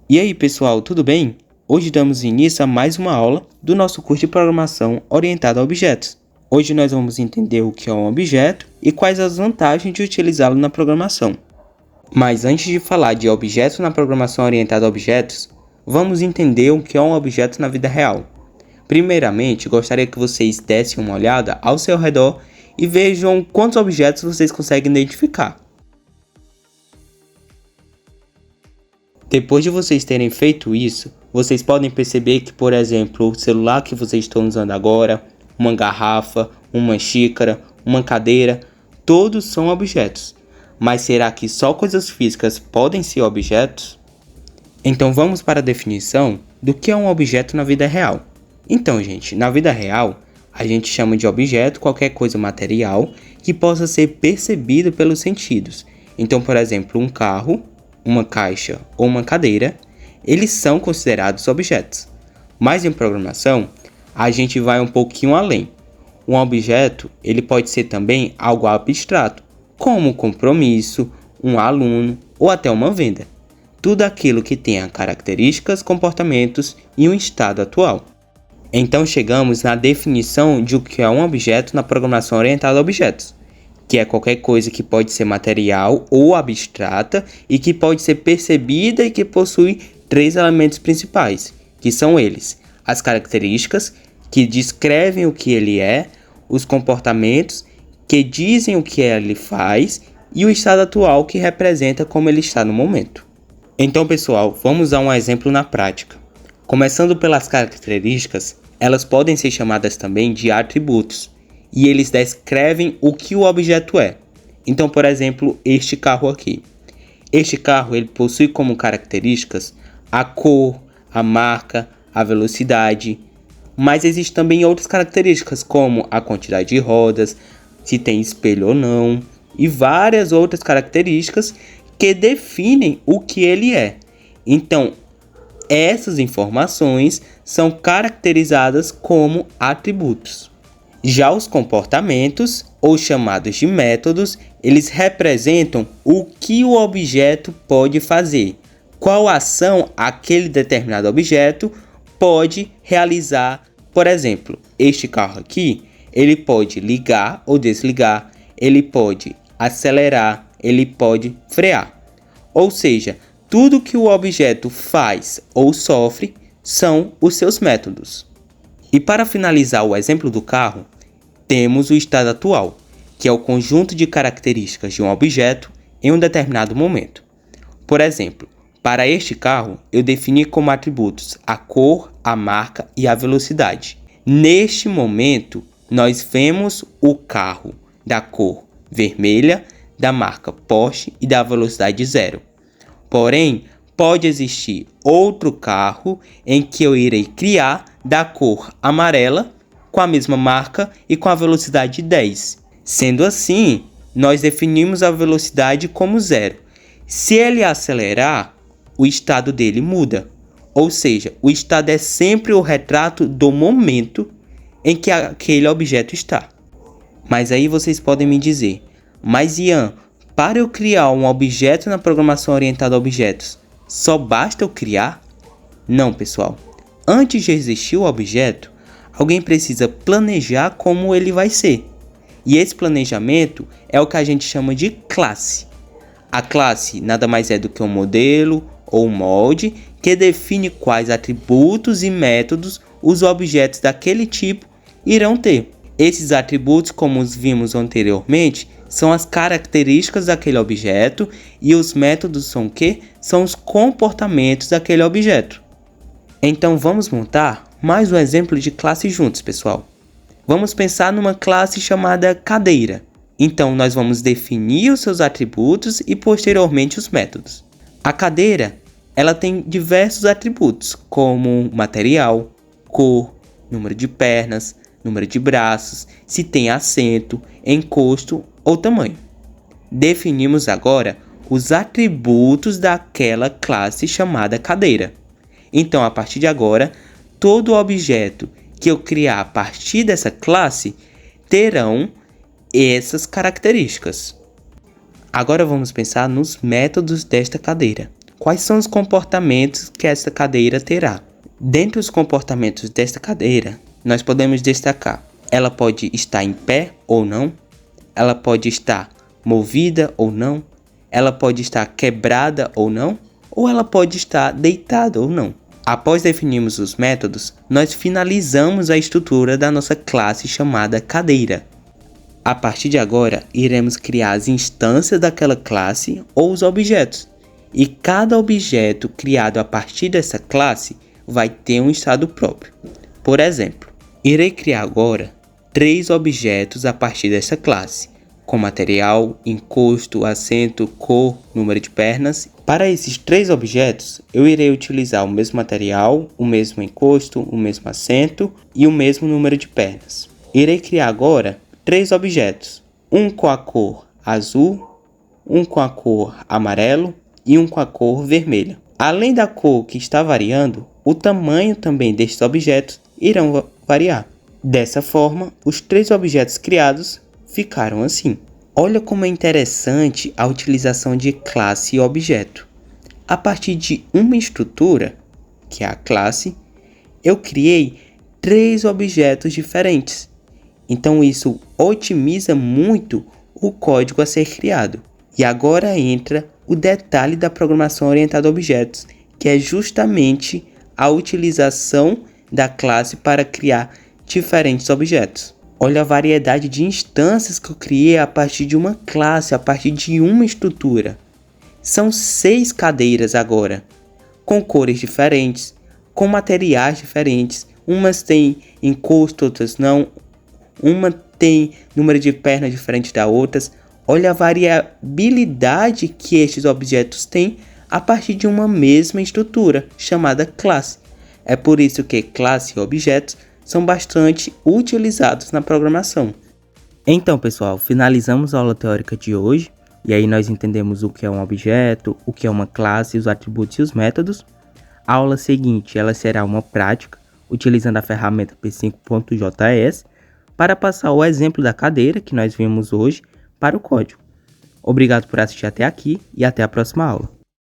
E aí pessoal, tudo bem? Hoje damos início a mais uma aula do nosso curso de programação orientado a objetos. Hoje nós vamos entender o que é um objeto e quais as vantagens de utilizá-lo na programação. Mas antes de falar de objetos na programação orientada a objetos, vamos entender o que é um objeto na vida real. Primeiramente, gostaria que vocês dessem uma olhada ao seu redor e vejam quantos objetos vocês conseguem identificar. Depois de vocês terem feito isso, vocês podem perceber que, por exemplo, o celular que vocês estão usando agora, uma garrafa, uma xícara, uma cadeira, todos são objetos. Mas será que só coisas físicas podem ser objetos? Então vamos para a definição do que é um objeto na vida real. Então, gente, na vida real, a gente chama de objeto qualquer coisa material que possa ser percebido pelos sentidos. Então, por exemplo, um carro, uma caixa ou uma cadeira, eles são considerados objetos. Mas em programação, a gente vai um pouquinho além. Um objeto, ele pode ser também algo abstrato, como um compromisso, um aluno ou até uma venda. Tudo aquilo que tenha características, comportamentos e um estado atual. Então chegamos na definição de o que é um objeto na programação orientada a objetos, que é qualquer coisa que pode ser material ou abstrata e que pode ser percebida e que possui três elementos principais, que são eles: as características, que descrevem o que ele é, os comportamentos, que dizem o que ele faz, e o estado atual, que representa como ele está no momento. Então, pessoal, vamos a um exemplo na prática. Começando pelas características, elas podem ser chamadas também de atributos, e eles descrevem o que o objeto é. Então, por exemplo, este carro aqui. Este carro ele possui como características a cor, a marca, a velocidade, mas existem também outras características como a quantidade de rodas, se tem espelho ou não, e várias outras características que definem o que ele é. Então, essas informações são caracterizadas como atributos. Já os comportamentos, ou chamados de métodos, eles representam o que o objeto pode fazer, qual ação aquele determinado objeto pode realizar. Por exemplo, este carro aqui, ele pode ligar ou desligar, ele pode acelerar, ele pode frear. Ou seja, tudo que o objeto faz ou sofre são os seus métodos. E para finalizar o exemplo do carro, temos o estado atual, que é o conjunto de características de um objeto em um determinado momento. Por exemplo, para este carro, eu defini como atributos a cor, a marca e a velocidade. Neste momento, nós vemos o carro da cor vermelha, da marca Porsche e da velocidade 0. Porém, pode existir outro carro em que eu irei criar da cor amarela, com a mesma marca e com a velocidade 10. Sendo assim, nós definimos a velocidade como 0. Se ele acelerar, o estado dele muda. Ou seja, o estado é sempre o retrato do momento em que aquele objeto está. Mas aí vocês podem me dizer, mas Ian, para eu criar um objeto na programação orientada a objetos, só basta eu criar? Não, pessoal. Antes de existir o objeto, alguém precisa planejar como ele vai ser. E esse planejamento é o que a gente chama de classe. A classe nada mais é do que um modelo ou um molde que define quais atributos e métodos os objetos daquele tipo irão ter. Esses atributos, como os vimos anteriormente, são as características daquele objeto, e os métodos são o quê? São os comportamentos daquele objeto. Então vamos montar mais um exemplo de classe juntos, pessoal. Vamos pensar numa classe chamada cadeira. Então nós vamos definir os seus atributos e posteriormente os métodos. A cadeira, ela tem diversos atributos, como material, cor, número de pernas, número de braços, se tem assento, encosto ou tamanho. Definimos agora os atributos daquela classe chamada cadeira. Então, a partir de agora, todo objeto que eu criar a partir dessa classe terão essas características. Agora vamos pensar nos métodos desta cadeira. quais são os comportamentos que essa cadeira terá. Dentre os comportamentos desta cadeira, nós podemos destacar: ela pode estar em pé ou não, ela pode estar movida ou não, ela pode estar quebrada ou não, ou ela pode estar deitada ou não. Após definirmos os métodos, nós finalizamos a estrutura da nossa classe chamada cadeira. A partir de agora, iremos criar as instâncias daquela classe ou os objetos, e cada objeto criado a partir dessa classe vai ter um estado próprio. Por exemplo, irei criar agora 3 objetos a partir dessa classe, com material, encosto, assento, cor, número de pernas. Para esses 3 objetos, eu irei utilizar o mesmo material, o mesmo encosto, o mesmo assento e o mesmo número de pernas. Irei criar agora 3 objetos, um com a cor azul, um com a cor amarelo e um com a cor vermelha. Além da cor que está variando, o tamanho também destes objetos irão variar. Dessa forma, os 3 objetos criados ficaram assim. Olha como é interessante a utilização de classe e objeto. A partir de uma estrutura, que é a classe, eu criei 3 objetos diferentes. Então isso otimiza muito o código a ser criado. E agora entra o detalhe da programação orientada a objetos, que é justamente a utilização da classe para criar diferentes objetos. Olha a variedade de instâncias que eu criei a partir de uma classe, a partir de uma estrutura. São 6 cadeiras agora, com cores diferentes, com materiais diferentes. Umas têm encosto, outras não. Uma tem número de pernas diferente da outras. Olha a variabilidade que estes objetos têm a partir de uma mesma estrutura, chamada classe. É por isso que classe e objetos são bastante utilizados na programação. Então, pessoal, finalizamos a aula teórica de hoje. E aí nós entendemos o que é um objeto, o que é uma classe, os atributos e os métodos. A aula seguinte, ela será uma prática, utilizando a ferramenta P5.js, para passar o exemplo da cadeira que nós vimos hoje para o código. Obrigado por assistir até aqui e até a próxima aula.